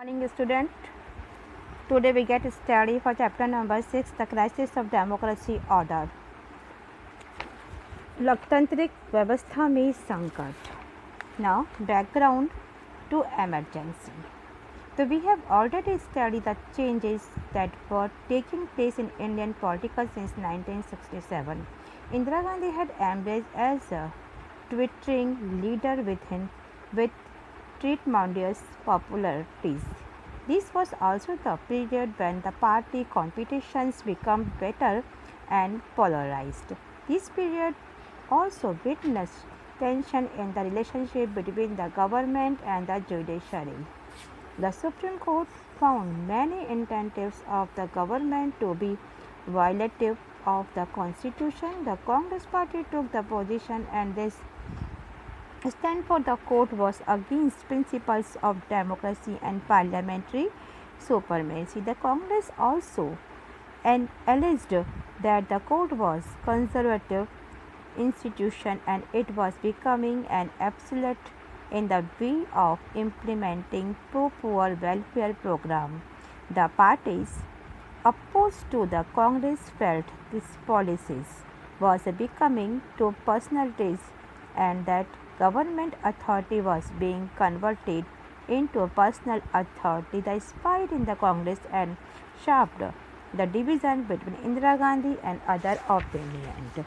Morning student, today we get study for chapter number 6, the crisis of democracy order. लोकतांत्रिक व्यवस्था में संकट. Now background to emergency. So we have already studied the changes that were taking place in Indian politics since 1967. Indira Gandhi had emerged as a twittering leader with tremendous popularities. This was also the period when the party competitions became better and polarized. This period also witnessed tension in the relationship between the government and the judiciary. The Supreme Court found many incentives of the government to be violative of the Constitution. The Congress Party took the position, and this stand for the court was against principles of democracy and parliamentary supremacy. The Congress also alleged that the court was conservative institution and it was becoming an absolute in the way of implementing pro-poor welfare program. The parties opposed to the Congress felt these policies was becoming too personalities and that government authority was being converted into personal authority. The split in the Congress and sharpened the division between Indira Gandhi and other opponents.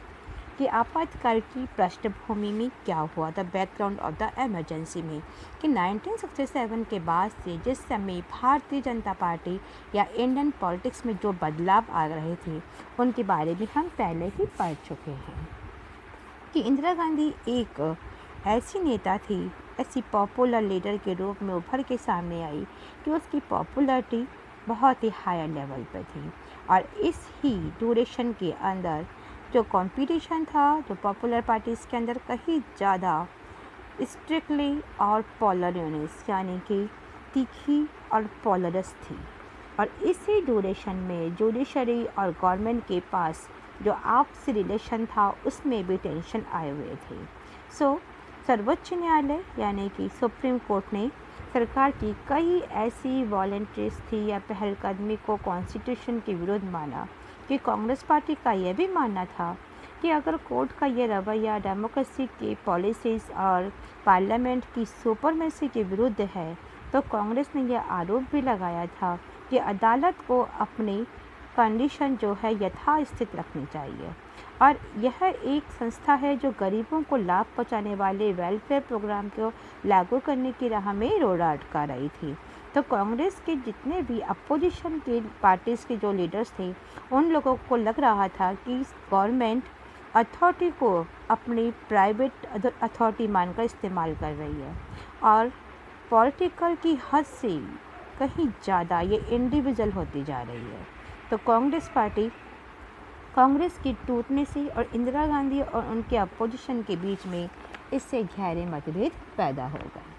कि आपातकाल की पृष्ठभूमि में क्या हुआ, the background of the emergency में, कि 1967 के बाद से जिस समय भारतीय जनता पार्टी या इंडियन पॉलिटिक्स में जो बदलाव आ रहे थे उनके बारे में हम पहले ही पढ़ चुके हैं कि इंदिरा गांधी एक ऐसी नेता थी, ऐसी पॉपुलर लीडर के रूप में उभर के सामने आई कि उसकी पॉपुलरिटी बहुत ही हायर लेवल पर थी और इस ही ड्यूरेशन के अंदर जो कंपटीशन था, जो पॉपुलर पार्टीज़ के अंदर कहीं ज़्यादा स्ट्रिक्टली और पॉलरनेस यानी कि तीखी और पॉलरस थी और इसी ड्यूरेशन में जुडिशरी और गवर्नमेंट के पास जो आपसी रिलेशन था उसमें भी टेंशन आए हुए थे. सर्वोच्च न्यायालय यानी कि सुप्रीम कोर्ट ने सरकार की कई ऐसी वॉलंटरीज थी या पहलकदमी को कॉन्स्टिट्यूशन के विरुद्ध माना कि कांग्रेस पार्टी का यह भी मानना था कि अगर कोर्ट का ये रवैया डेमोक्रेसी की पॉलिसीज़ और पार्लियामेंट की सुपरमेसी के विरुद्ध है तो कांग्रेस ने यह आरोप भी लगाया था कि अदालत को अपनी कंडीशन जो है यथास्थित रखनी चाहिए और यह एक संस्था है जो गरीबों को लाभ पहुंचाने वाले वेलफेयर प्रोग्राम को लागू करने की राह में रोड अटका रही थी. तो कांग्रेस के जितने भी अपोजिशन के पार्टीज़ के जो लीडर्स थे उन लोगों को लग रहा था कि गवर्नमेंट अथॉरिटी को अपनी प्राइवेट अथॉरिटी मानकर इस्तेमाल कर रही है और पॉलिटिकल की हद से कहीं ज़्यादा ये इंडिविजुअल होती जा रही है. तो कांग्रेस की टूटने से और इंदिरा गांधी और उनके अपोजिशन के बीच में इससे गहरे मतभेद पैदा हो गए.